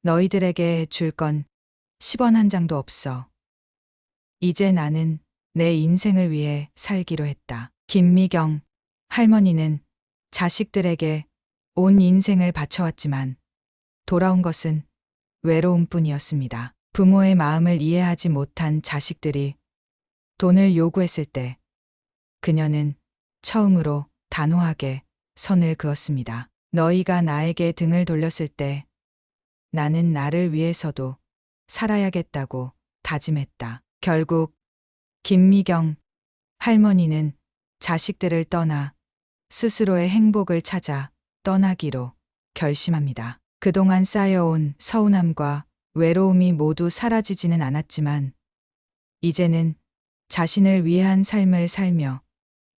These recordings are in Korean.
너희들에게 줄 건 10원 한 장도 없어. 이제 나는 내 인생을 위해 살기로 했다. 김미경 할머니는 자식들에게 온 인생을 바쳐왔지만 돌아온 것은 외로움뿐이었습니다. 부모의 마음을 이해하지 못한 자식들이 돈을 요구했을 때 그녀는 처음으로 단호하게 선을 그었습니다. 너희가 나에게 등을 돌렸을 때 나는 나를 위해서도 살아야겠다고 다짐했다. 결국 김미경 할머니는 자식들을 떠나 스스로의 행복을 찾아 떠나기로 결심합니다. 그동안 쌓여온 서운함과 외로움이 모두 사라지지는 않았지만 이제는 자신을 위한 삶을 살며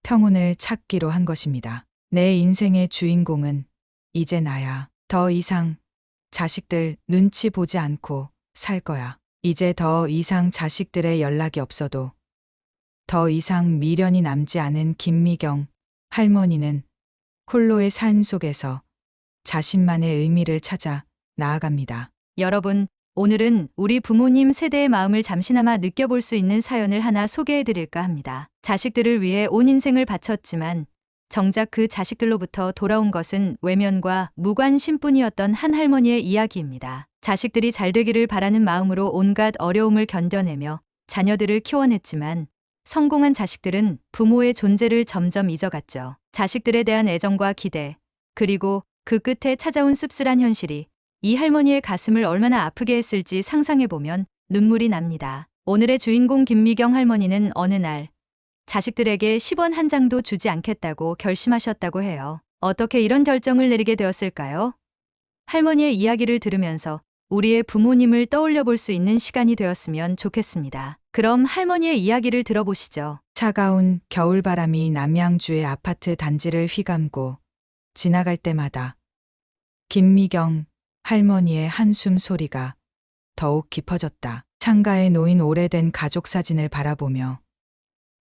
평온을 찾기로 한 것입니다. 내 인생의 주인공은 이제 나야. 더 이상 자식들 눈치 보지 않고 살 거야. 이제 더 이상 자식들의 연락이 없어도 더 이상 미련이 남지 않은 김미경 할머니는 홀로의 삶 속에서 자신만의 의미를 찾아 나아갑니다. 여러분, 오늘은 우리 부모님 세대의 마음을 잠시나마 느껴볼 수 있는 사연을 하나 소개해 드릴까 합니다. 자식들을 위해 온 인생을 바쳤지만 정작 그 자식들로부터 돌아온 것은 외면과 무관심뿐이었던 한 할머니의 이야기입니다. 자식들이 잘 되기를 바라는 마음으로 온갖 어려움을 견뎌내며 자녀들을 키워냈지만 성공한 자식들은 부모의 존재를 점점 잊어갔죠. 자식들에 대한 애정과 기대, 그리고 그 끝에 찾아온 씁쓸한 현실이 이 할머니의 가슴을 얼마나 아프게 했을지 상상해보면 눈물이 납니다. 오늘의 주인공 김미경 할머니는 어느 날 자식들에게 10원 한 장도 주지 않겠다고 결심하셨다고 해요. 어떻게 이런 결정을 내리게 되었을까요? 할머니의 이야기를 들으면서 우리의 부모님을 떠올려 볼 수 있는 시간이 되었으면 좋겠습니다. 그럼 할머니의 이야기를 들어보시죠. 차가운 겨울바람이 남양주의 아파트 단지를 휘감고 지나갈 때마다 김미경 할머니의 한숨 소리가 더욱 깊어졌다. 창가에 놓인 오래된 가족 사진을 바라보며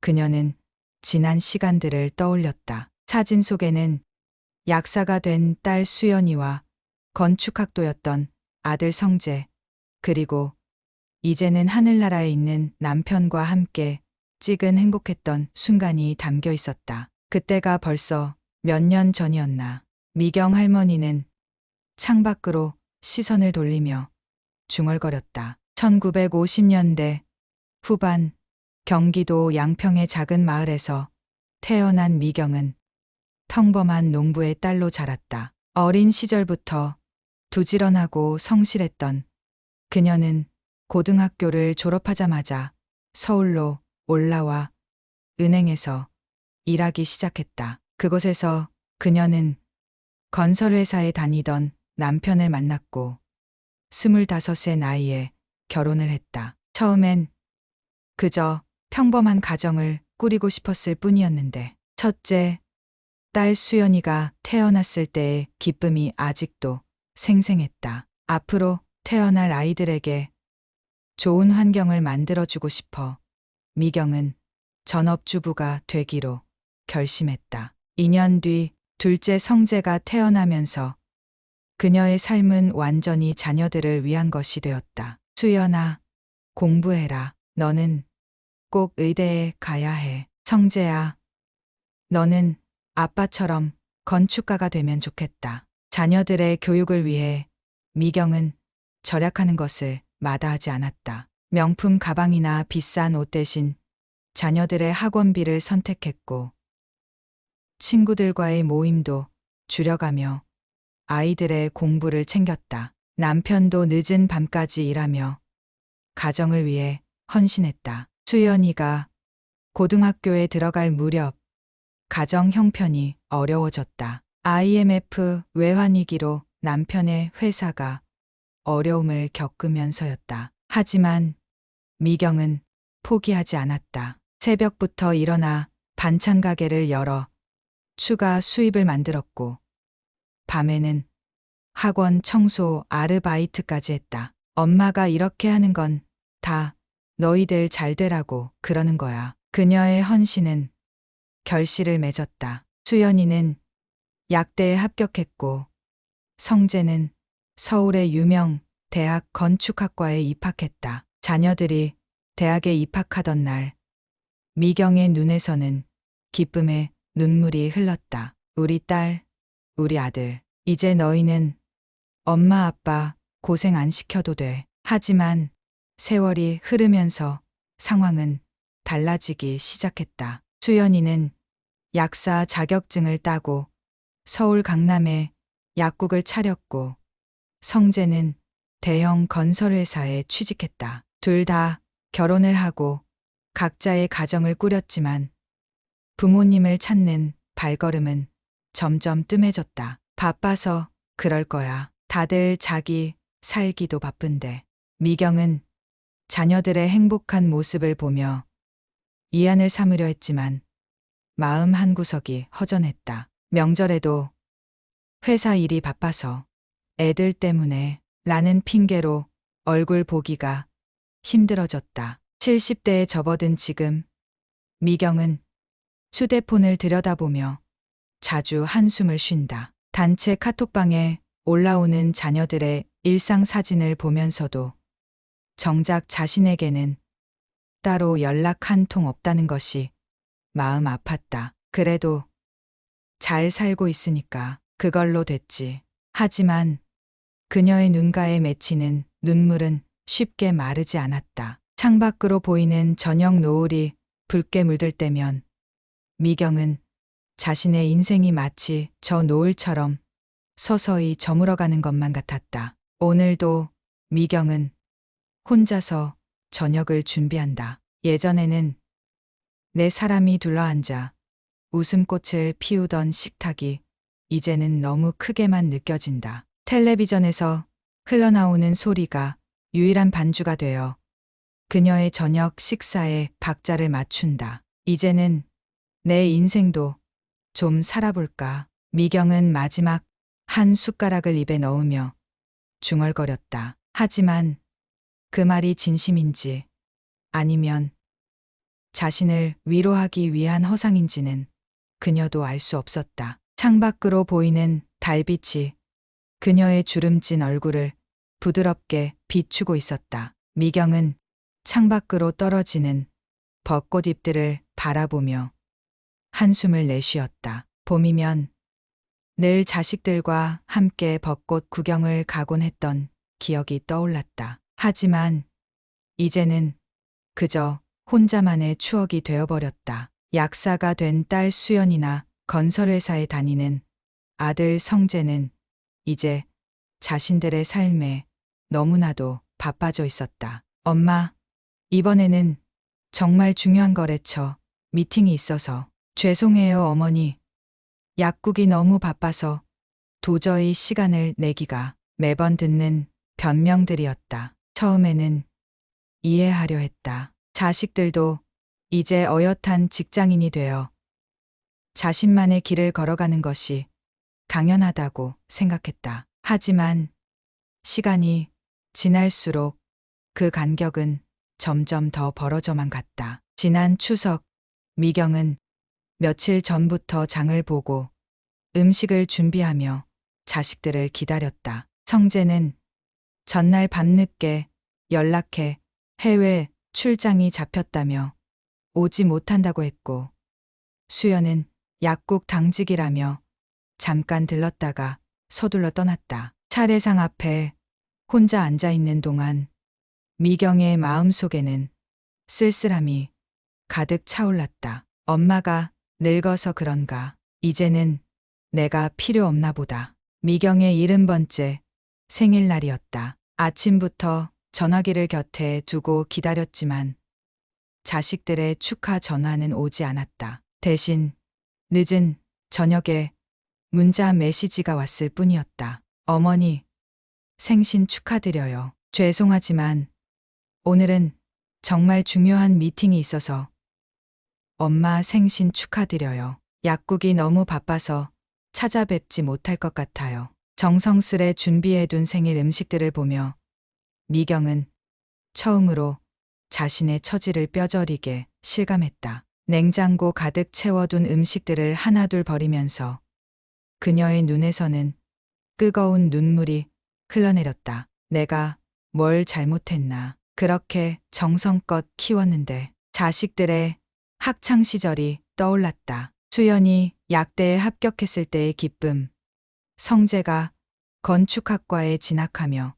그녀는 지난 시간들을 떠올렸다. 사진 속에는 약사가 된 딸 수연이와 건축학도였던 아들 성재, 그리고 이제는 하늘나라에 있는 남편과 함께 찍은 행복했던 순간이 담겨 있었다. 그때가 벌써 몇 년 전이었나. 미경 할머니는 창밖으로 시선을 돌리며 중얼거렸다. 1950년대 후반 경기도 양평의 작은 마을에서 태어난 미경은 평범한 농부의 딸로 자랐다. 어린 시절부터 부지런하고 성실했던 그녀는 고등학교를 졸업하자마자 서울로 올라와 은행에서 일하기 시작했다. 그곳에서 그녀는 건설회사에 다니던 남편을 만났고 25세 나이에 결혼을 했다. 처음엔 그저 평범한 가정을 꾸리고 싶었을 뿐이었는데 첫째, 딸 수연이가 태어났을 때의 기쁨이 아직도 생생했다. 앞으로 태어날 아이들에게 좋은 환경을 만들어주고 싶어 미경은 전업주부가 되기로 결심했다. 2년 뒤 둘째 성재가 태어나면서 그녀의 삶은 완전히 자녀들을 위한 것이 되었다. 수연아, 공부해라. 너는 꼭 의대에 가야 해. 성재야, 너는 아빠처럼 건축가가 되면 좋겠다. 자녀들의 교육을 위해 미경은 절약하는 것을 마다하지 않았다. 명품 가방이나 비싼 옷 대신 자녀들의 학원비를 선택했고 친구들과의 모임도 줄여가며 아이들의 공부를 챙겼다. 남편도 늦은 밤까지 일하며 가정을 위해 헌신했다. 수연이가 고등학교에 들어갈 무렵 가정 형편이 어려워졌다. IMF 외환위기로 남편의 회사가 어려움을 겪으면서였다. 하지만 미경은 포기하지 않았다. 새벽부터 일어나 반찬 가게를 열어 추가 수입을 만들었고 밤에는 학원 청소 아르바이트까지 했다. 엄마가 이렇게 하는 건 다 너희들 잘 되라고 그러는 거야. 그녀의 헌신은 결실을 맺었다. 수연이는 약대에 합격했고 성재는 서울의 유명 대학 건축학과에 입학했다. 자녀들이 대학에 입학하던 날, 미경의 눈에서는 기쁨의 눈물이 흘렀다. 우리 딸, 우리 아들, 이제 너희는 엄마 아빠 고생 안 시켜도 돼. 하지만 세월이 흐르면서 상황은 달라지기 시작했다. 수연이는 약사 자격증을 따고 서울 강남에 약국을 차렸고, 성재는 대형 건설회사에 취직했다. 둘 다 결혼을 하고 각자의 가정을 꾸렸지만 부모님을 찾는 발걸음은 점점 뜸해졌다. 바빠서 그럴 거야. 다들 자기 살기도 바쁜데. 미경은 자녀들의 행복한 모습을 보며 위안을 삼으려 했지만 마음 한구석이 허전했다. 명절에도 회사 일이 바빠서 애들 때문에 라는 핑계로 얼굴 보기가 힘들어졌다. 70대에 접어든 지금 미경은 휴대폰을 들여다보며 자주 한숨을 쉰다. 단체 카톡방에 올라오는 자녀들의 일상 사진을 보면서도 정작 자신에게는 따로 연락 한 통 없다는 것이 마음 아팠다. 그래도 잘 살고 있으니까 그걸로 됐지. 하지만 그녀의 눈가에 맺히는 눈물은 쉽게 마르지 않았다. 창밖으로 보이는 저녁 노을이 붉게 물들 때면 미경은 자신의 인생이 마치 저 노을처럼 서서히 저물어가는 것만 같았다. 오늘도 미경은 혼자서 저녁을 준비한다. 예전에는 네 사람이 둘러앉아 웃음꽃을 피우던 식탁이 이제는 너무 크게만 느껴진다. 텔레비전에서 흘러나오는 소리가 유일한 반주가 되어 그녀의 저녁 식사에 박자를 맞춘다. 이제는 내 인생도 좀 살아볼까. 미경은 마지막 한 숟가락을 입에 넣으며 중얼거렸다. 하지만 그 말이 진심인지 아니면 자신을 위로하기 위한 허상인지는 그녀도 알 수 없었다. 창밖으로 보이는 달빛이 그녀의 주름진 얼굴을 부드럽게 비추고 있었다. 미경은 창밖으로 떨어지는 벚꽃잎들을 바라보며 한숨을 내쉬었다. 봄이면 늘 자식들과 함께 벚꽃 구경을 가곤 했던 기억이 떠올랐다. 하지만 이제는 그저 혼자만의 추억이 되어버렸다. 약사가 된 딸 수연이나 건설회사에 다니는 아들 성재는 이제 자신들의 삶에 너무나도 바빠져 있었다. 엄마, 이번에는 정말 중요한 거래처 미팅이 있어서. 죄송해요, 어머니. 약국이 너무 바빠서 도저히 시간을 내기가. 매번 듣는 변명들이었다. 처음에는 이해하려 했다. 자식들도 이제 어엿한 직장인이 되어 자신만의 길을 걸어가는 것이 당연하다고 생각했다. 하지만 시간이 지날수록 그 간격은 점점 더 벌어져만 갔다. 지난 추석, 미경은 며칠 전부터 장을 보고 음식을 준비하며 자식들을 기다렸다. 성재는 전날 밤늦게 연락해 해외 출장이 잡혔다며 오지 못한다고 했고, 수연은 약국 당직이라며 잠깐 들렀다가 서둘러 떠났다. 차례상 앞에 혼자 앉아 있는 동안 미경의 마음속에는 쓸쓸함이 가득 차올랐다. 엄마가 늙어서 그런가. 이제는 내가 필요 없나 보다. 미경의 70번째 생일날이었다. 아침부터 전화기를 곁에 두고 기다렸지만 자식들의 축하 전화는 오지 않았다. 대신 늦은 저녁에 문자 메시지가 왔을 뿐이었다. 어머니, 생신 축하드려요. 죄송하지만 오늘은 정말 중요한 미팅이 있어서. 엄마 생신 축하드려요. 약국이 너무 바빠서 찾아뵙지 못할 것 같아요. 정성스레 준비해둔 생일 음식들을 보며 미경은 처음으로 자신의 처지를 뼈저리게 실감했다. 냉장고 가득 채워둔 음식들을 하나둘 버리면서 그녀의 눈에서는 뜨거운 눈물이 흘러내렸다. 내가 뭘 잘못했나. 그렇게 정성껏 키웠는데. 자식들의 학창 시절이 떠올랐다. 수연이 약대에 합격했을 때의 기쁨. 성재가 건축학과에 진학하며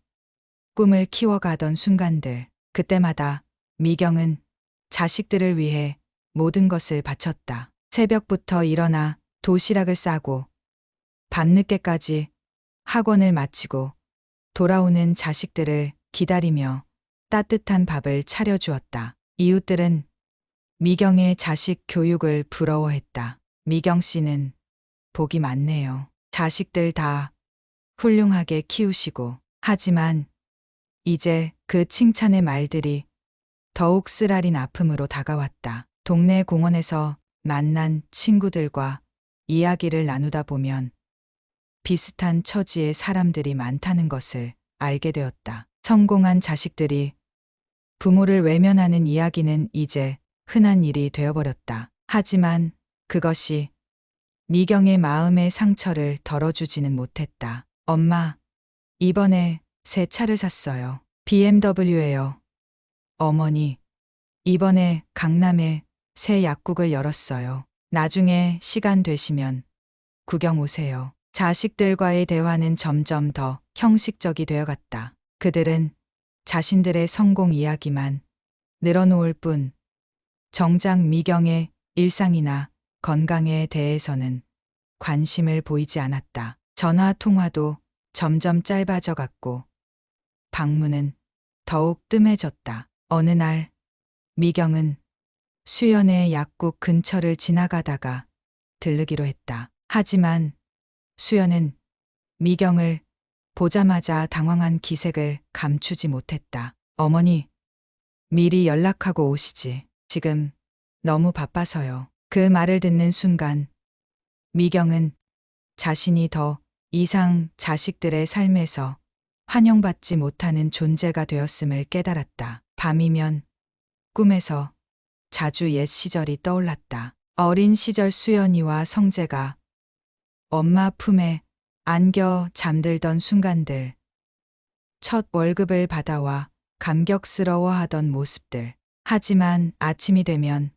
꿈을 키워가던 순간들. 그때마다 미경은 자식들을 위해 모든 것을 바쳤다. 새벽부터 일어나 도시락을 싸고 밤늦게까지 학원을 마치고 돌아오는 자식들을 기다리며 따뜻한 밥을 차려주었다. 이웃들은 미경의 자식 교육을 부러워했다. 미경 씨는 복이 많네요. 자식들 다 훌륭하게 키우시고. 하지만 이제 그 칭찬의 말들이 더욱 쓰라린 아픔으로 다가왔다. 동네 공원에서 만난 친구들과 이야기를 나누다 보면 비슷한 처지의 사람들이 많다는 것을 알게 되었다. 성공한 자식들이 부모를 외면하는 이야기는 이제 흔한 일이 되어버렸다. 하지만 그것이 미경의 마음의 상처를 덜어주지는 못했다. 엄마, 이번에 새 차를 샀어요. BMW예요. 어머니, 이번에 강남에 새 약국을 열었어요. 나중에 시간 되시면 구경 오세요. 자식들과의 대화는 점점 더 형식적이 되어갔다. 그들은 자신들의 성공 이야기만 늘어놓을 뿐 정작 미경의 일상이나 건강에 대해서는 관심을 보이지 않았다. 전화 통화도 점점 짧아져 갔고 방문은 더욱 뜸해졌다. 어느 날 미경은 수연의 약국 근처를 지나가다가 들르기로 했다. 하지만 수연은 미경을 보자마자 당황한 기색을 감추지 못했다. 어머니, 미리 연락하고 오시지. 지금 너무 바빠서요. 그 말을 듣는 순간 미경은 자신이 더 이상 자식들의 삶에서 환영받지 못하는 존재가 되었음을 깨달았다. 밤이면 꿈에서 자주 옛 시절이 떠올랐다. 어린 시절 수연이와 성재가 엄마 품에 안겨 잠들던 순간들, 첫 월급을 받아와 감격스러워하던 모습들. 하지만 아침이 되면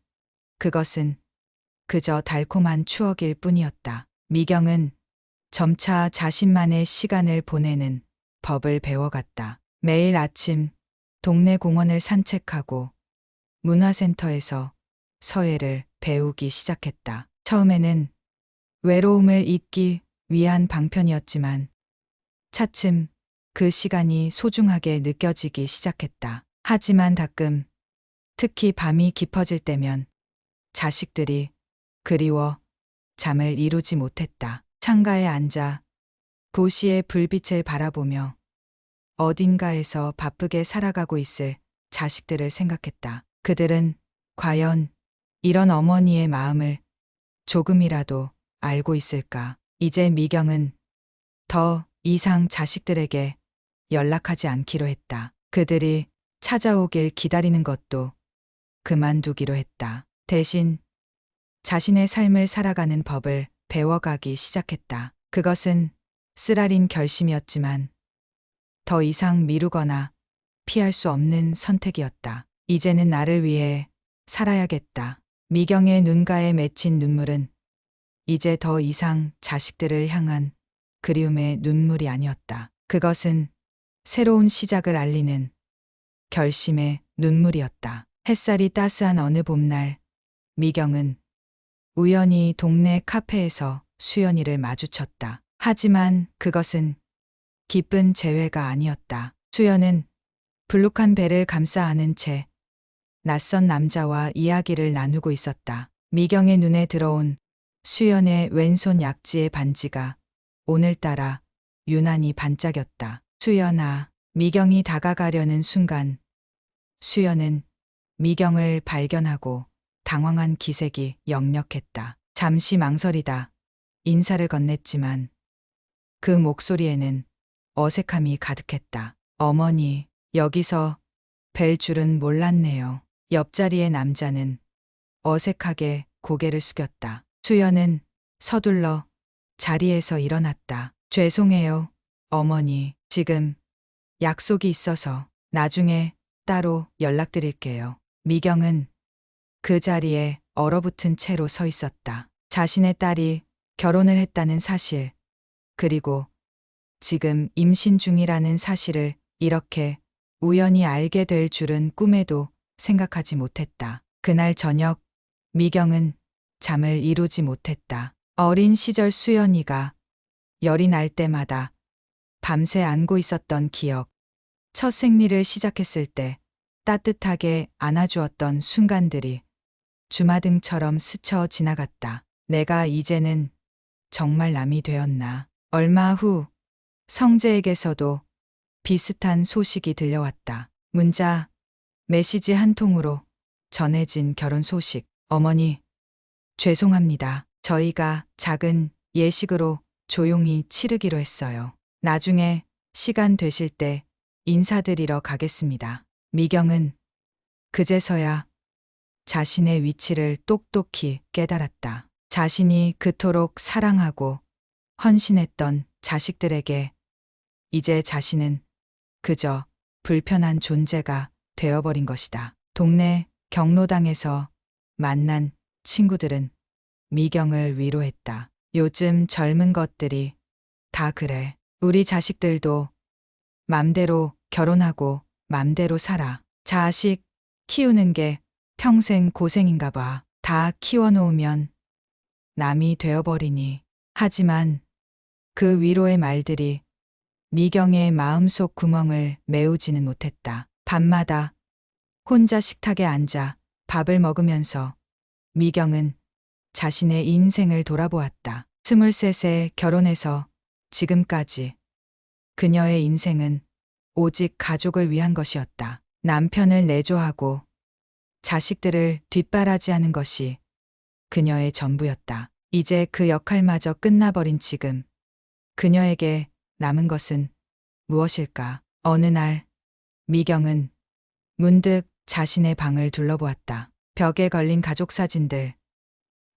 그것은 그저 달콤한 추억일 뿐이었다. 미경은 점차 자신만의 시간을 보내는 법을 배워갔다. 매일 아침 동네 공원을 산책하고 문화센터에서 서예를 배우기 시작했다. 처음에는 외로움을 잊기 위한 방편이었지만 차츰 그 시간이 소중하게 느껴지기 시작했다. 하지만 가끔, 특히 밤이 깊어질 때면 자식들이 그리워 잠을 이루지 못했다. 창가에 앉아 도시의 불빛을 바라보며 어딘가에서 바쁘게 살아가고 있을 자식들을 생각했다. 그들은 과연 이런 어머니의 마음을 조금이라도 알고 있을까? 이제 미경은 더 이상 자식들에게 연락하지 않기로 했다. 그들이 찾아오길 기다리는 것도 그만두기로 했다. 대신 자신의 삶을 살아가는 법을 배워가기 시작했다. 그것은 쓰라린 결심이었지만 더 이상 미루거나 피할 수 없는 선택이었다. 이제는 나를 위해 살아야겠다. 미경의 눈가에 맺힌 눈물은 이제 더 이상 자식들을 향한 그리움의 눈물이 아니었다. 그것은 새로운 시작을 알리는 결심의 눈물이었다. 햇살이 따스한 어느 봄날, 미경은 우연히 동네 카페에서 수연이를 마주쳤다. 하지만 그것은 기쁜 재회가 아니었다. 수연은 불룩한 배를 감싸 안은 채 낯선 남자와 이야기를 나누고 있었다. 미경의 눈에 들어온 수연의 왼손 약지의 반지가 오늘따라 유난히 반짝였다. 수연아, 미경이 다가가려는 순간 수연은 미경을 발견하고 당황한 기색이 역력했다. 잠시 망설이다 인사를 건넸지만 그 목소리에는 어색함이 가득했다. 어머니, 여기서 뵐 줄은 몰랐네요. 옆자리의 남자는 어색하게 고개를 숙였다. 수연은 서둘러 자리에서 일어났다. 죄송해요, 어머니. 지금 약속이 있어서 나중에 따로 연락드릴게요. 미경은 그 자리에 얼어붙은 채로 서 있었다. 자신의 딸이 결혼을 했다는 사실, 그리고 지금 임신 중이라는 사실을 이렇게 우연히 알게 될 줄은 꿈에도 생각하지 못했다. 그날 저녁, 미경은 잠을 이루지 못했다. 어린 시절 수연이가 열이 날 때마다 밤새 안고 있었던 기억, 첫 생리를 시작했을 때 따뜻하게 안아주었던 순간들이 주마등처럼 스쳐 지나갔다. 내가 이제는 정말 남이 되었나. 얼마 후 성재에게서도 비슷한 소식이 들려왔다. 문자, 메시지 한 통으로 전해진 결혼 소식. 어머니, 죄송합니다. 저희가 작은 예식으로 조용히 치르기로 했어요. 나중에 시간 되실 때 인사드리러 가겠습니다. 미경은 그제서야 자신의 위치를 똑똑히 깨달았다. 자신이 그토록 사랑하고 헌신했던 자식들에게 이제 자신은 그저 불편한 존재가 되어버린 것이다. 동네 경로당에서 만난 친구들은 미경을 위로했다. 요즘 젊은 것들이 다 그래. 우리 자식들도 맘대로 결혼하고 맘대로 살아. 자식 키우는 게 평생 고생인가 봐. 다 키워놓으면 남이 되어버리니. 하지만 그 위로의 말들이 미경의 마음속 구멍을 메우지는 못했다. 밤마다 혼자 식탁에 앉아 밥을 먹으면서 미경은 자신의 인생을 돌아보았다. 23세 결혼해서 지금까지 그녀의 인생은 오직 가족을 위한 것이었다. 남편을 내조하고 자식들을 뒷바라지하는 것이 그녀의 전부였다. 이제 그 역할마저 끝나버린 지금 그녀에게 남은 것은 무엇일까? 어느 날 미경은 문득 자신의 방을 둘러보았다. 벽에 걸린 가족 사진들,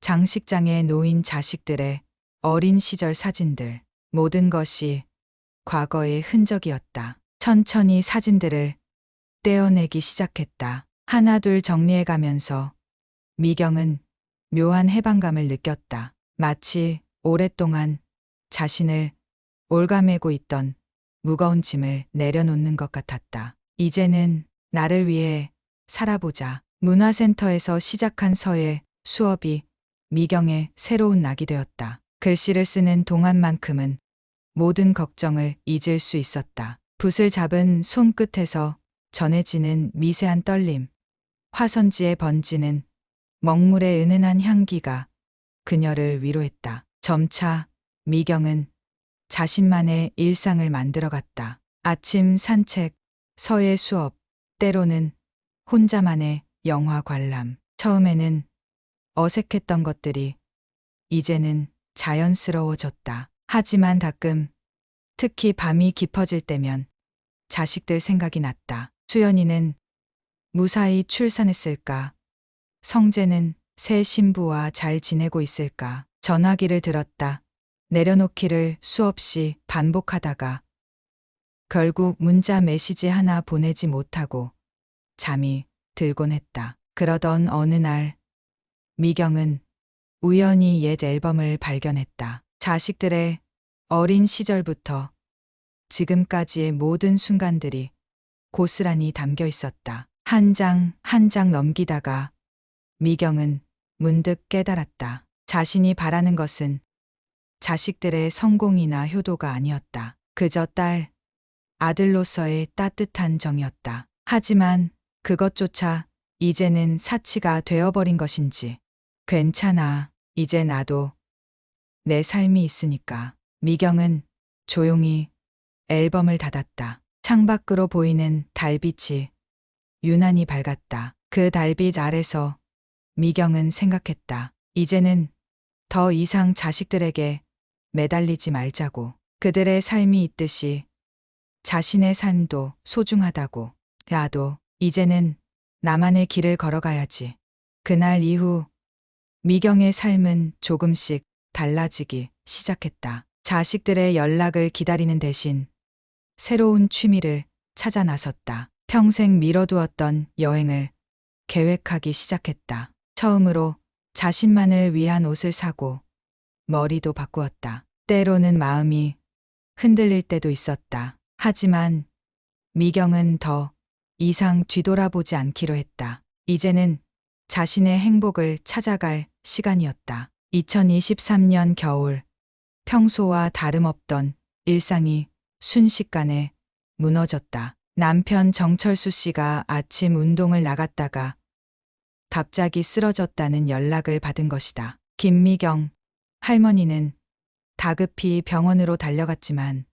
장식장에 놓인 자식들의 어린 시절 사진들, 모든 것이 과거의 흔적이었다. 천천히 사진들을 떼어내기 시작했다. 하나둘 정리해가면서 미경은 묘한 해방감을 느꼈다. 마치 오랫동안 자신을 올가매고 있던 무거운 짐을 내려놓는 것 같았다. 이제는 나를 위해 살아보자. 문화센터에서 시작한 서예 수업이 미경의 새로운 낙이 되었다. 글씨를 쓰는 동안만큼은 모든 걱정을 잊을 수 있었다. 붓을 잡은 손끝에서 전해지는 미세한 떨림, 화선지에 번지는 먹물의 은은한 향기가 그녀를 위로했다. 점차 미경은 자신만의 일상을 만들어갔다. 아침 산책, 서예 수업, 때로는 혼자만의 영화 관람. 처음에는 어색했던 것들이 이제는 자연스러워졌다. 하지만 가끔, 특히 밤이 깊어질 때면 자식들 생각이 났다. 수연이는 무사히 출산했을까? 성재는 새 신부와 잘 지내고 있을까? 전화기를 들었다. 내려놓기를 수없이 반복하다가 결국 문자 메시지 하나 보내지 못하고 잠이 들곤 했다. 그러던 어느 날 미경은 우연히 옛 앨범을 발견했다. 자식들의 어린 시절부터 지금까지의 모든 순간들이 고스란히 담겨 있었다. 한 장 한 장 넘기다가 미경은 문득 깨달았다. 자신이 바라는 것은 자식들의 성공이나 효도가 아니었다. 그저 딸, 아들로서의 따뜻한 정이었다. 하지만 그것조차 이제는 사치가 되어버린 것인지. 괜찮아. 이제 나도 내 삶이 있으니까. 미경은 조용히 앨범을 닫았다. 창밖으로 보이는 달빛이 유난히 밝았다. 그 달빛 아래서 미경은 생각했다. 이제는 더 이상 자식들에게 매달리지 말자고. 그들의 삶이 있듯이 자신의 삶도 소중하다고. 나도 이제는 나만의 길을 걸어가야지. 그날 이후 미경의 삶은 조금씩 달라지기 시작했다. 자식들의 연락을 기다리는 대신 새로운 취미를 찾아 나섰다. 평생 미뤄두었던 여행을 계획하기 시작했다. 처음으로 자신만을 위한 옷을 사고 머리도 바꾸었다. 때로는 마음이 흔들릴 때도 있었다. 하지만 미경은 더 이상 뒤돌아보지 않기로 했다. 이제는 자신의 행복을 찾아갈 시간이었다. 2023년 겨울, 평소와 다름없던 일상이 순식간에 무너졌다. 남편 정철수 씨가 아침 운동을 나갔다가 갑자기 쓰러졌다는 연락을 받은 것이다. 김미경 할머니는 다급히 병원으로 달려갔지만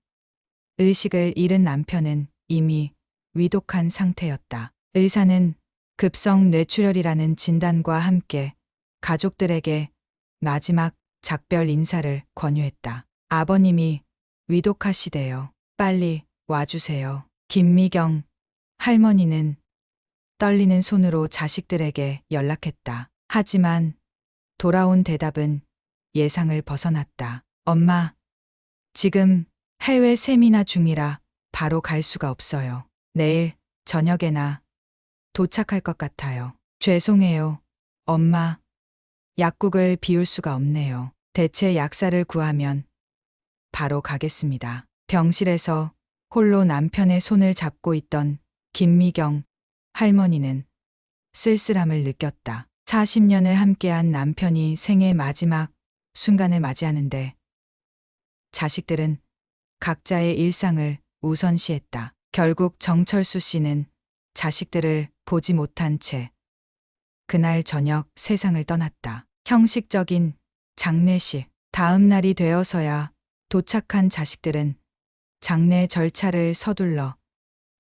의식을 잃은 남편은 이미 위독한 상태였다. 의사는 급성 뇌출혈이라는 진단과 함께 가족들에게 마지막 작별 인사를 권유했다. 아버님이 위독하시대요. 빨리 와주세요. 김미경 할머니는 떨리는 손으로 자식들에게 연락했다. 하지만 돌아온 대답은 예상을 벗어났다. 엄마, 지금 해외 세미나 중이라 바로 갈 수가 없어요. 내일 저녁에나 도착할 것 같아요. 죄송해요. 엄마, 약국을 비울 수가 없네요. 대체 약사를 구하면 바로 가겠습니다. 병실에서 홀로 남편의 손을 잡고 있던 김미경 할머니는 쓸쓸함을 느꼈다. 40년을 함께한 남편이 생애 마지막 순간을 맞이하는데 자식들은 각자의 일상을 우선시했다. 결국 정철수 씨는 자식들을 보지 못한 채 그날 저녁 세상을 떠났다. 형식적인 장례식. 다음 날이 되어서야 도착한 자식들은 장례 절차를 서둘러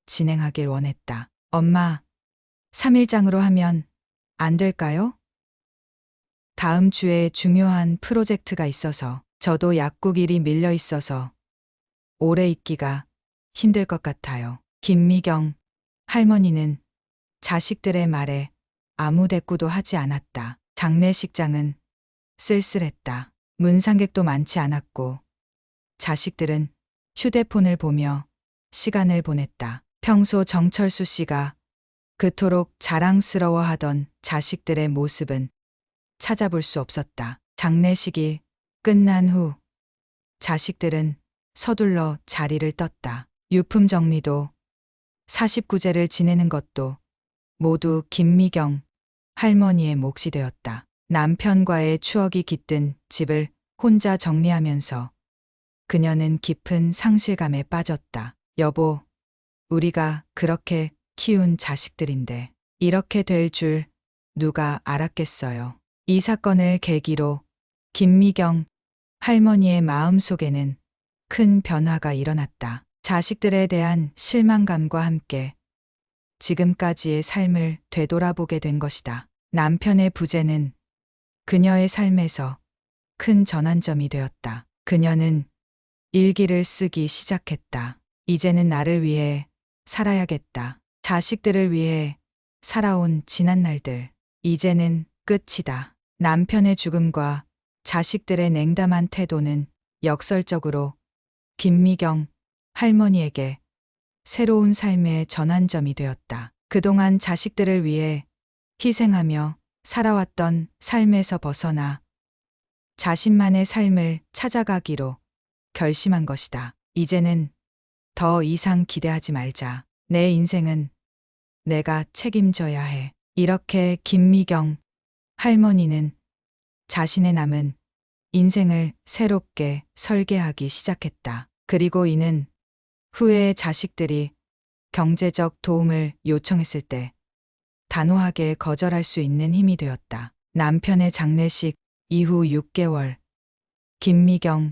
진행하길 원했다. 엄마, 3일장으로 하면 안 될까요? 다음 주에 중요한 프로젝트가 있어서 저도 약국 일이 밀려 있어서 오래 있기가 힘들 것 같아요. 김미경 할머니는 자식들의 말에 아무 대꾸도 하지 않았다. 장례식장은 쓸쓸했다. 문상객도 많지 않았고 자식들은 휴대폰을 보며 시간을 보냈다. 평소 정철수 씨가 그토록 자랑스러워하던 자식들의 모습은 찾아볼 수 없었다. 장례식이 끝난 후 자식들은 서둘러 자리를 떴다. 유품 정리도 49제를 지내는 것도 모두 김미경 할머니의 몫이 되었다. 남편과의 추억이 깃든 집을 혼자 정리하면서 그녀는 깊은 상실감에 빠졌다. 여보, 우리가 그렇게 키운 자식들인데 이렇게 될 줄 누가 알았겠어요. 이 사건을 계기로 김미경 할머니의 마음속에는 큰 변화가 일어났다. 자식들에 대한 실망감과 함께 지금까지의 삶을 되돌아보게 된 것이다. 남편의 부재는 그녀의 삶에서 큰 전환점이 되었다. 그녀는 일기를 쓰기 시작했다. 이제는 나를 위해 살아야겠다. 자식들을 위해 살아온 지난 날들. 이제는 끝이다. 남편의 죽음과 자식들의 냉담한 태도는 역설적으로 김미경 할머니에게 새로운 삶의 전환점이 되었다. 그동안 자식들을 위해 희생하며 살아왔던 삶에서 벗어나 자신만의 삶을 찾아가기로 결심한 것이다. 이제는 더 이상 기대하지 말자. 내 인생은 내가 책임져야 해. 이렇게 김미경 할머니는 자신의 남은 인생을 새롭게 설계하기 시작했다. 그리고 이는 후에 자식들이 경제적 도움을 요청했을 때 단호하게 거절할 수 있는 힘이 되었다. 남편의 장례식 이후 6개월, 김미경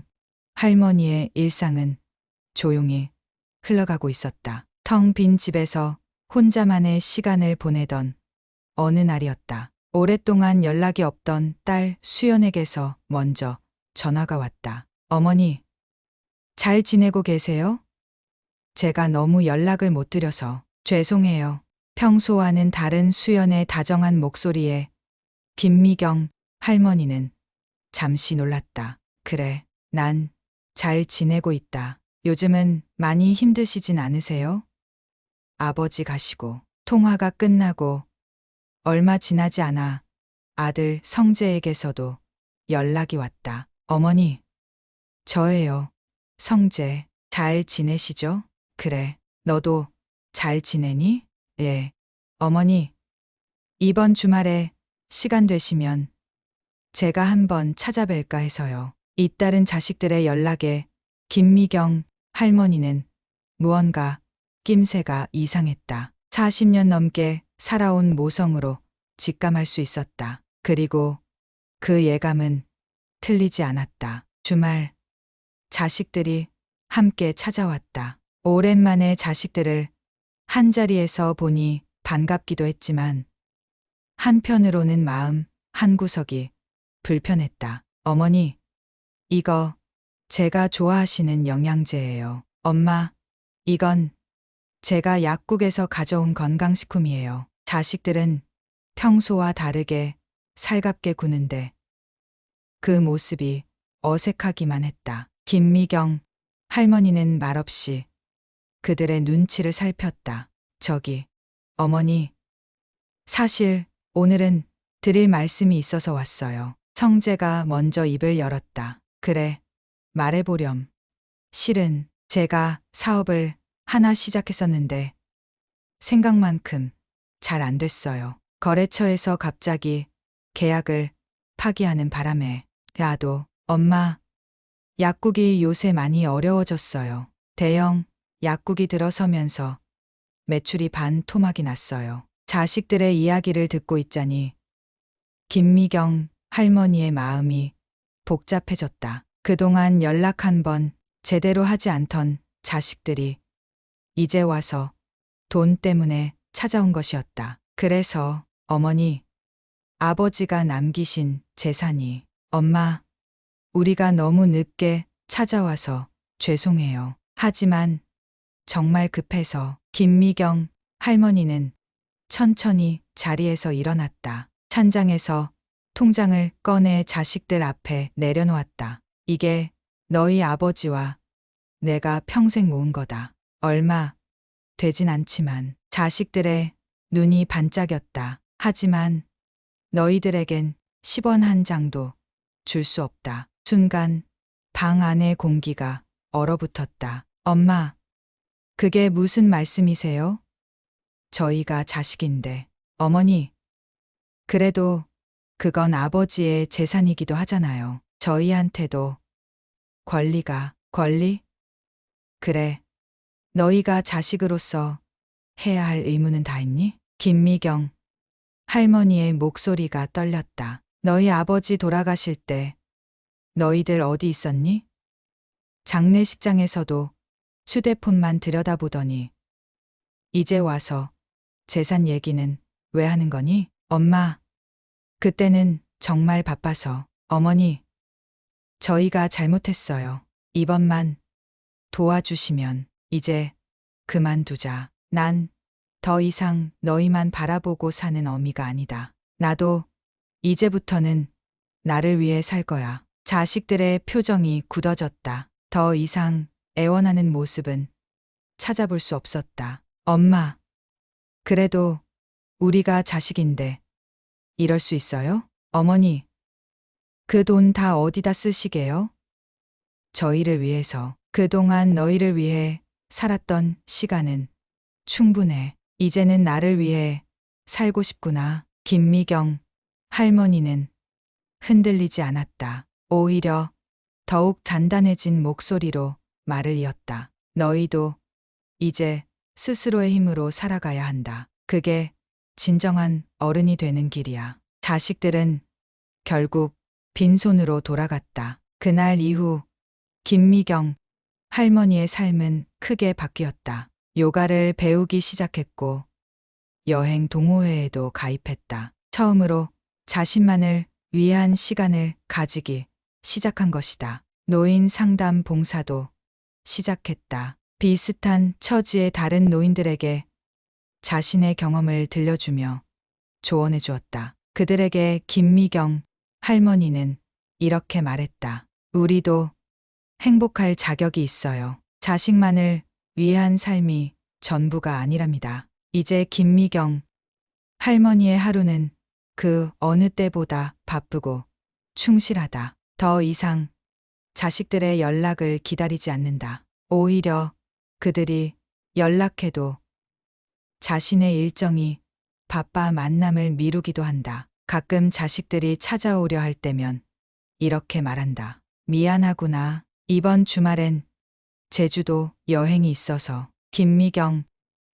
할머니의 일상은 조용히 흘러가고 있었다. 텅 빈 집에서 혼자만의 시간을 보내던 어느 날이었다. 오랫동안 연락이 없던 딸 수연에게서 먼저 전화가 왔다. 어머니, 잘 지내고 계세요? 제가 너무 연락을 못 드려서 죄송해요. 평소와는 다른 수연의 다정한 목소리에 김미경 할머니는 잠시 놀랐다. 그래, 난 잘 지내고 있다. 요즘은 많이 힘드시진 않으세요? 아버지 가시고 통화가 끝나고 얼마 지나지 않아 아들 성재에게서도 연락이 왔다. 어머니, 저예요. 성재, 잘 지내시죠? 그래, 너도 잘 지내니? 예. 어머니, 이번 주말에 시간 되시면 제가 한번 찾아뵐까 해서요. 잇따른 자식들의 연락에 김미경 할머니는 무언가 낌새가 이상했다. 40년 넘게 살아온 모성으로 직감할 수 있었다. 그리고 그 예감은 틀리지 않았다. 주말 자식들이 함께 찾아왔다. 오랜만에 자식들을 한자리에서 보니 반갑기도 했지만 한편으로는 마음 한구석이 불편했다. 어머니, 이거 제가 좋아하시는 영양제예요. 엄마, 이건 제가 약국에서 가져온 건강식품이에요. 자식들은 평소와 다르게 살갑게 구는데 그 모습이 어색하기만 했다. 김미경 할머니는 말없이 그들의 눈치를 살폈다. 저기, 어머니, 사실 오늘은 드릴 말씀이 있어서 왔어요. 성재가 먼저 입을 열었다. 그래, 말해보렴. 실은 제가 사업을 하나 시작했었는데 생각만큼 잘 안 됐어요. 거래처에서 갑자기 계약을 파기하는 바람에 나도 엄마, 약국이 요새 많이 어려워졌어요. 대형 약국이 들어서면서 매출이 반토막이 났어요. 자식들의 이야기를 듣고 있자니 김미경 할머니의 마음이 복잡해졌다. 그동안 연락 한 번 제대로 하지 않던 자식들이 이제 와서 돈 때문에 찾아온 것이었다. 그래서 어머니, 아버지가 남기신 재산이 엄마, 우리가 너무 늦게 찾아와서 죄송해요. 하지만 정말 급해서 김미경 할머니는 천천히 자리에서 일어났다. 찬장에서 통장을 꺼내 자식들 앞에 내려놓았다. 이게 너희 아버지와 내가 평생 모은 거다. 얼마 되진 않지만 자식들의 눈이 반짝였다. 하지만 너희들에겐 10원 한 장도 줄 수 없다. 순간 방 안의 공기가 얼어붙었다. 엄마, 그게 무슨 말씀이세요? 저희가 자식인데. 어머니, 그래도 그건 아버지의 재산이기도 하잖아요. 저희한테도 권리? 그래, 너희가 자식으로서 해야 할 의무는 다 있니? 김미경 할머니의 목소리가 떨렸다. 너희 아버지 돌아가실 때 너희들 어디 있었니? 장례식장에서도 휴대폰만 들여다보더니 이제 와서 재산 얘기는 왜 하는 거니? 엄마, 그때는 정말 바빠서. 어머니, 저희가 잘못했어요. 이번만 도와주시면 이제 그만두자. 난 더 이상 너희만 바라보고 사는 어미가 아니다. 나도 이제부터는 나를 위해 살 거야. 자식들의 표정이 굳어졌다. 더 이상 애원하는 모습은 찾아볼 수 없었다. 엄마, 그래도 우리가 자식인데 이럴 수 있어요? 어머니, 그 돈 다 어디다 쓰시게요? 저희를 위해서. 그동안 너희를 위해 살았던 시간은 충분해. 이제는 나를 위해 살고 싶구나. 김미경 할머니는 흔들리지 않았다. 오히려 더욱 단단해진 목소리로 말을 이었다. 너희도 이제 스스로의 힘으로 살아가야 한다. 그게 진정한 어른이 되는 길이야. 자식들은 결국 빈손으로 돌아갔다. 그날 이후 김미경 할머니의 삶은 크게 바뀌었다. 요가를 배우기 시작했고 여행 동호회에도 가입했다. 처음으로 자신만을 위한 시간을 가지기 시작한 것이다. 노인 상담 봉사도 시작했다. 비슷한 처지의 다른 노인들에게 자신의 경험을 들려주며 조언해 주었다. 그들에게 김미경 할머니는 이렇게 말했다. 우리도 행복할 자격이 있어요. 자식만을 위한 삶이 전부가 아니랍니다. 이제 김미경 할머니의 하루는 그 어느 때보다 바쁘고 충실하다. 더 이상 자식들의 연락을 기다리지 않는다. 오히려 그들이 연락해도 자신의 일정이 바빠 만남을 미루기도 한다. 가끔 자식들이 찾아오려 할 때면 이렇게 말한다. 미안하구나. 이번 주말엔 제주도 여행이 있어서. 김미경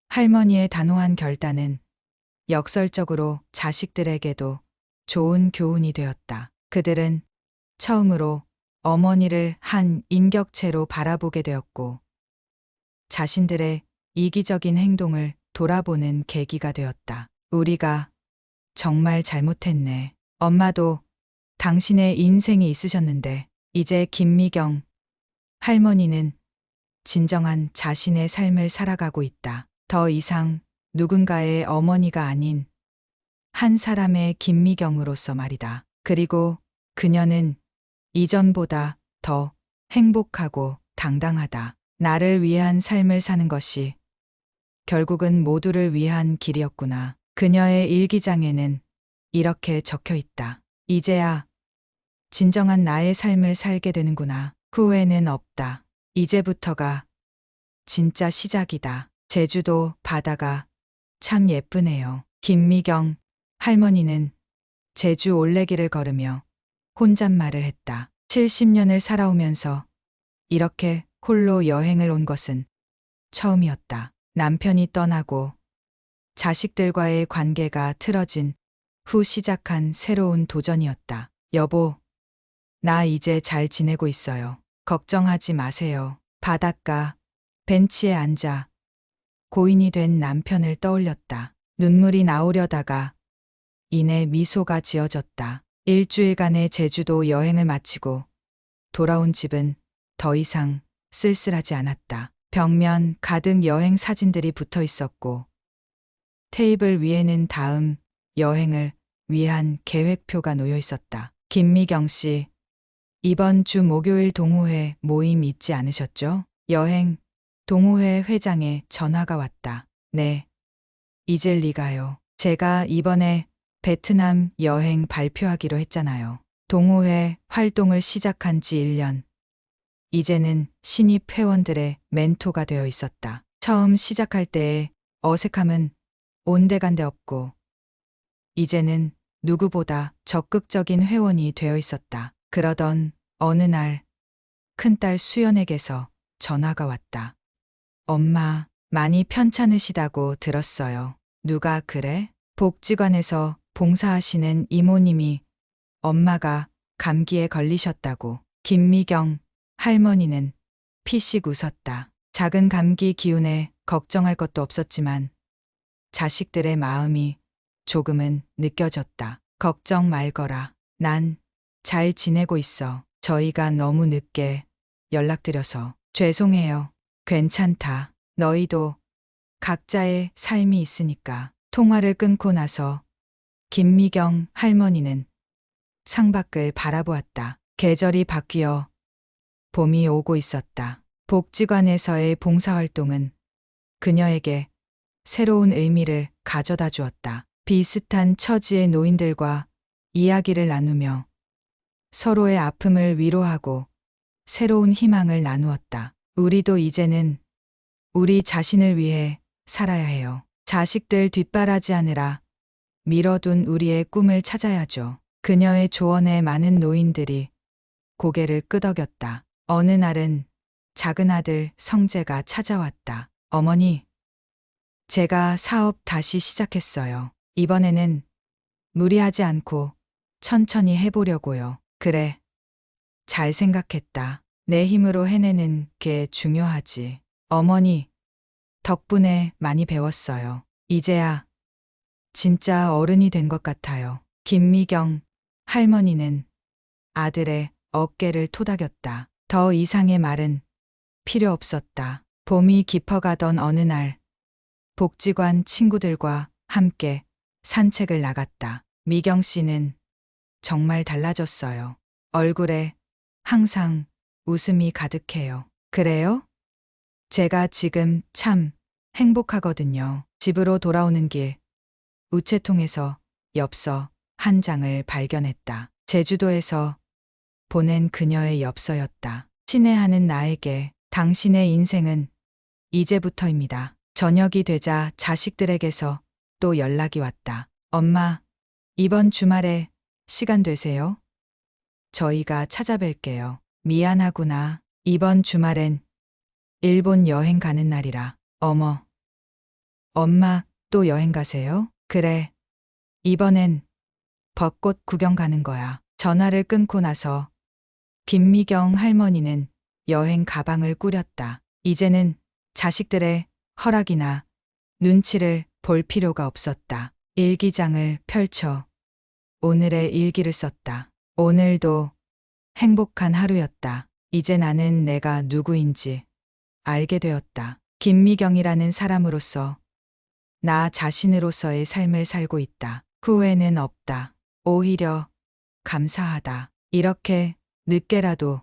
할머니의 단호한 결단은 역설적으로 자식들에게도 좋은 교훈이 되었다. 그들은 처음으로 어머니를 한 인격체로 바라보게 되었고 자신들의 이기적인 행동을 돌아보는 계기가 되었다. 우리가 정말 잘못했네. 엄마도 당신의 인생이 있으셨는데 이제 김미경 할머니는 진정한 자신의 삶을 살아가고 있다. 더 이상 누군가의 어머니가 아닌 한 사람의 김미경으로서 말이다. 그리고 그녀는 이전보다 더 행복하고 당당하다. 나를 위한 삶을 사는 것이 결국은 모두를 위한 길이었구나. 그녀의 일기장에는 이렇게 적혀 있다. 이제야 진정한 나의 삶을 살게 되는구나. 후회는 없다. 이제부터가 진짜 시작이다. 제주도 바다가 참 예쁘네요. 김미경 할머니는 제주 올레길을 걸으며 혼잣말을 했다. 70년을 살아오면서 이렇게 홀로 여행을 온 것은 처음이었다. 남편이 떠나고 자식들과의 관계가 틀어진 후 시작한 새로운 도전이었다. 여보, 나 이제 잘 지내고 있어요. 걱정하지 마세요. 바닷가 벤치에 앉아 고인이 된 남편을 떠올렸다. 눈물이 나오려다가 이내 미소가 지어졌다. 일주일간의 제주도 여행을 마치고 돌아온 집은 더 이상 쓸쓸하지 않았다. 벽면 가득 여행 사진들이 붙어 있었고 테이블 위에는 다음 여행을 위한 계획표가 놓여 있었다. 김미경 씨, 이번 주 목요일 동호회 모임 있지 않으셨죠? 여행 동호회 회장의 전화가 왔다. 네. 잊을 리가요. 제가 이번에 베트남 여행 발표하기로 했잖아요. 동호회 활동을 시작한 지 1년. 이제는 신입 회원들의 멘토가 되어 있었다. 처음 시작할 때의 어색함은 온데간데 없고 이제는 누구보다 적극적인 회원이 되어 있었다. 그러던 어느 날 큰딸 수연에게서 전화가 왔다. 엄마, 많이 편찮으시다고 들었어요. 누가 그래? 복지관에서 봉사하시는 이모님이 엄마가 감기에 걸리셨다고. 김미경 할머니는 피식 웃었다. 작은 감기 기운에 걱정할 것도 없었지만 자식들의 마음이 조금은 느껴졌다. 걱정 말거라. 난 잘 지내고 있어. 저희가 너무 늦게 연락드려서 죄송해요. 괜찮다. 너희도 각자의 삶이 있으니까. 통화를 끊고 나서 김미경 할머니는 창밖을 바라보았다. 계절이 바뀌어 봄이 오고 있었다. 복지관에서의 봉사활동은 그녀에게 새로운 의미를 가져다 주었다. 비슷한 처지의 노인들과 이야기를 나누며 서로의 아픔을 위로하고 새로운 희망을 나누었다. 우리도 이제는 우리 자신을 위해 살아야 해요. 자식들 뒷바라지하느라 미뤄둔 우리의 꿈을 찾아야죠. 그녀의 조언에 많은 노인들이 고개를 끄덕였다. 어느 날은 작은 아들 성재가 찾아왔다. 어머니, 제가 사업 다시 시작했어요. 이번에는 무리하지 않고 천천히 해보려고요. 그래. 잘 생각했다. 내 힘으로 해내는 게 중요하지. 어머니, 덕분에 많이 배웠어요. 이제야 진짜 어른이 된 것 같아요. 김미경 할머니는 아들의 어깨를 토닥였다. 더 이상의 말은 필요 없었다. 봄이 깊어가던 어느 날 복지관 친구들과 함께 산책을 나갔다. 미경 씨는 정말 달라졌어요. 얼굴에 항상 웃음이 가득해요. 그래요? 제가 지금 참 행복하거든요. 집으로 돌아오는 길, 우체통에서 엽서 한 장을 발견했다. 제주도에서 보낸 그녀의 엽서였다. 친애하는 나에게 당신의 인생은 이제부터입니다. 저녁이 되자 자식들에게서 또 연락이 왔다. 엄마, 이번 주말에 시간 되세요? 저희가 찾아뵐게요. 미안하구나. 이번 주말엔 일본 여행 가는 날이라. 어머. 엄마, 또 여행 가세요? 그래. 이번엔 벚꽃 구경 가는 거야. 전화를 끊고 나서 김미경 할머니는 여행 가방을 꾸렸다. 이제는 자식들의 허락이나 눈치를 볼 필요가 없었다. 일기장을 펼쳐 오늘의 일기를 썼다. 오늘도 행복한 하루였다. 이제 나는 내가 누구인지 알게 되었다. 김미경이라는 사람으로서 나 자신으로서의 삶을 살고 있다. 후회는 없다. 오히려 감사하다. 이렇게 늦게라도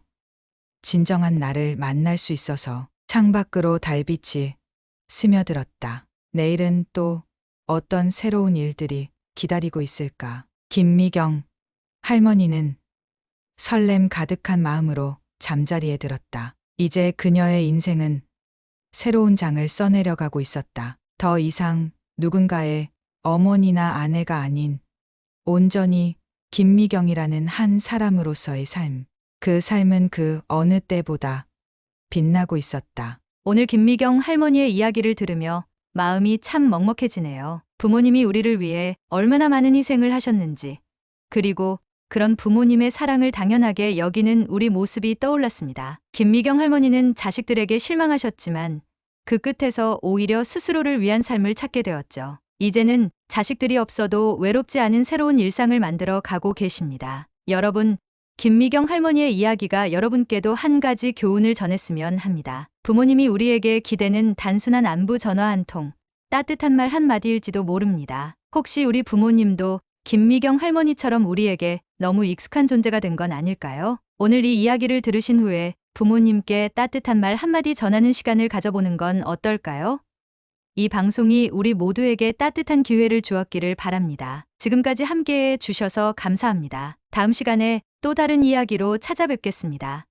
진정한 나를 만날 수 있어서 창밖으로 달빛이 스며들었다. 내일은 또 어떤 새로운 일들이 기다리고 있을까? 김미경 할머니는 설렘 가득한 마음으로 잠자리에 들었다. 이제 그녀의 인생은 새로운 장을 써내려가고 있었다. 더 이상 누군가의 어머니나 아내가 아닌 온전히 김미경이라는 한 사람으로서의 삶. 그 삶은 그 어느 때보다 빛나고 있었다. 오늘 김미경 할머니의 이야기를 들으며 마음이 참 먹먹해지네요. 부모님이 우리를 위해 얼마나 많은 희생을 하셨는지, 그리고 그런 부모님의 사랑을 당연하게 여기는 우리 모습이 떠올랐습니다. 김미경 할머니는 자식들에게 실망하셨지만 그 끝에서 오히려 스스로를 위한 삶을 찾게 되었죠. 이제는 자식들이 없어도 외롭지 않은 새로운 일상을 만들어 가고 계십니다. 여러분, 김미경 할머니의 이야기가 여러분께도 한 가지 교훈을 전했으면 합니다. 부모님이 우리에게 기대는 단순한 안부 전화 한 통, 따뜻한 말 한마디일지도 모릅니다. 혹시 우리 부모님도 김미경 할머니처럼 우리에게 너무 익숙한 존재가 된 건 아닐까요? 오늘 이 이야기를 들으신 후에 부모님께 따뜻한 말 한마디 전하는 시간을 가져보는 건 어떨까요? 이 방송이 우리 모두에게 따뜻한 기회를 주었기를 바랍니다. 지금까지 함께해 주셔서 감사합니다. 다음 시간에 또 다른 이야기로 찾아뵙겠습니다.